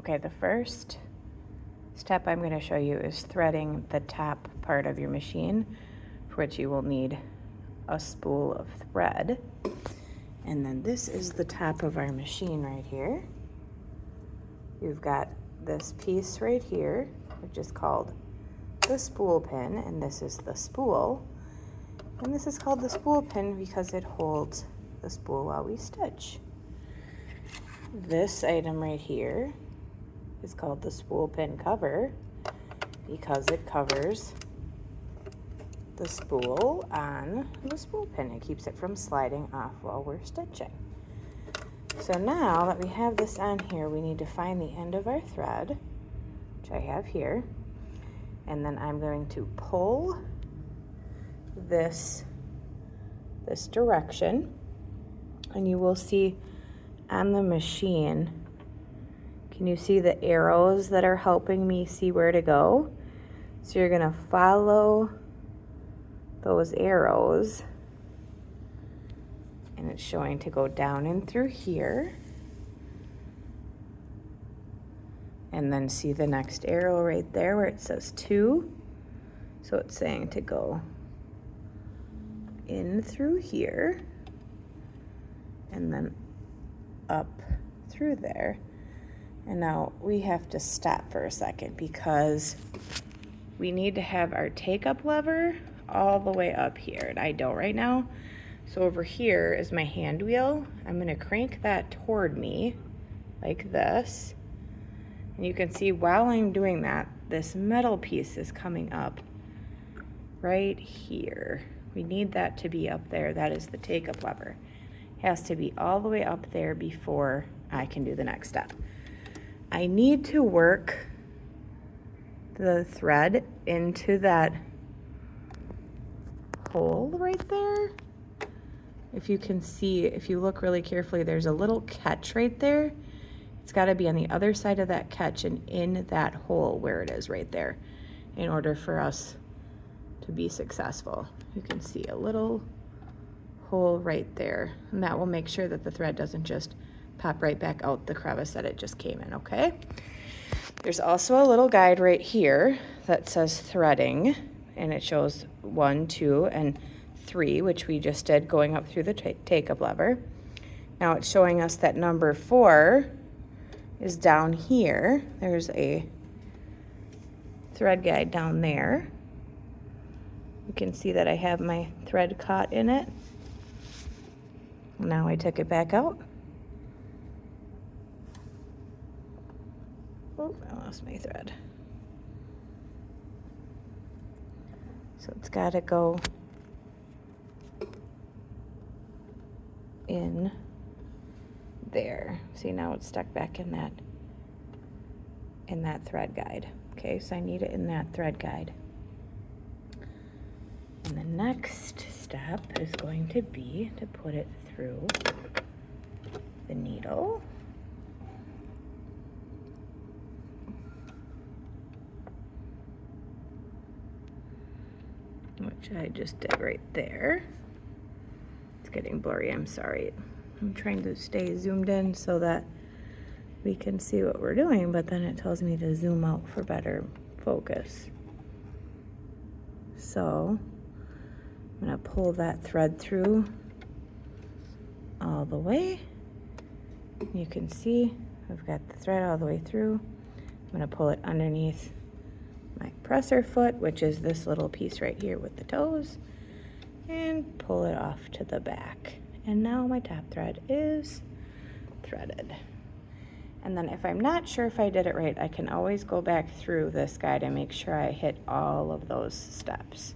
Okay, the first step I'm going to show you is threading the top part of your machine, for which you will need a spool of thread. And then this is the top of our machine right here. You've got this piece right here, which is called the spool pin, and this is the spool. And this is called the spool pin because it holds the spool while we stitch. This item right here is called the spool pin cover because it covers the spool on the spool pin. It keeps it from sliding off while we're stitching. So now that we have this on here, we need to find the end of our thread, which I have here, and then I'm going to pull this direction, and you will see on the machine, can you see the arrows that are helping me see where to go? So you're going to follow those arrows, and it's showing to go down and through here, and then see the next arrow right there where it says 2. So it's saying to go in through here and then up through there. And now we have to stop for a second because we need to have our take up lever all the way up here, and I don't right now. So over here is my hand wheel. I'm going to crank that toward me like this, and you can see while I'm doing that, this metal piece is coming up right here. We need that to be up there. That is the take up lever. It has to be all the way up there before I can do the next step. I need to work the thread into that hole right there. If you can see, if you look really carefully, there's a little catch right there. It's got to be on the other side of that catch and in that hole where it is right there in order for us to be successful. You can see a little hole right there, and that will make sure that the thread doesn't just pop right back out the crevice that it just came in, okay? There's also a little guide right here that says threading, and it shows 1, 2, and 3, which we just did going up through the take-up lever. Now it's showing us that number 4 is down here. There's a thread guide down there. You can see that I have my thread caught in it. Now I took it back out. Oh, I lost my thread. So it's got to go in there. See, now it's stuck back in that thread guide. Okay, so I need it in that thread guide. And the next step is going to be to put it through the needle. Which I just did right there. It's getting blurry, I'm sorry. I'm trying to stay zoomed in so that we can see what we're doing, but then it tells me to zoom out for better focus. So I'm gonna pull that thread through all the way. You can see I've got the thread all the way through. I'm gonna pull it underneath my presser foot, which is this little piece right here with the toes, and pull it off to the back. And now my top thread is threaded. And then if I'm not sure if I did it right, I can always go back through this guide and make sure I hit all of those steps.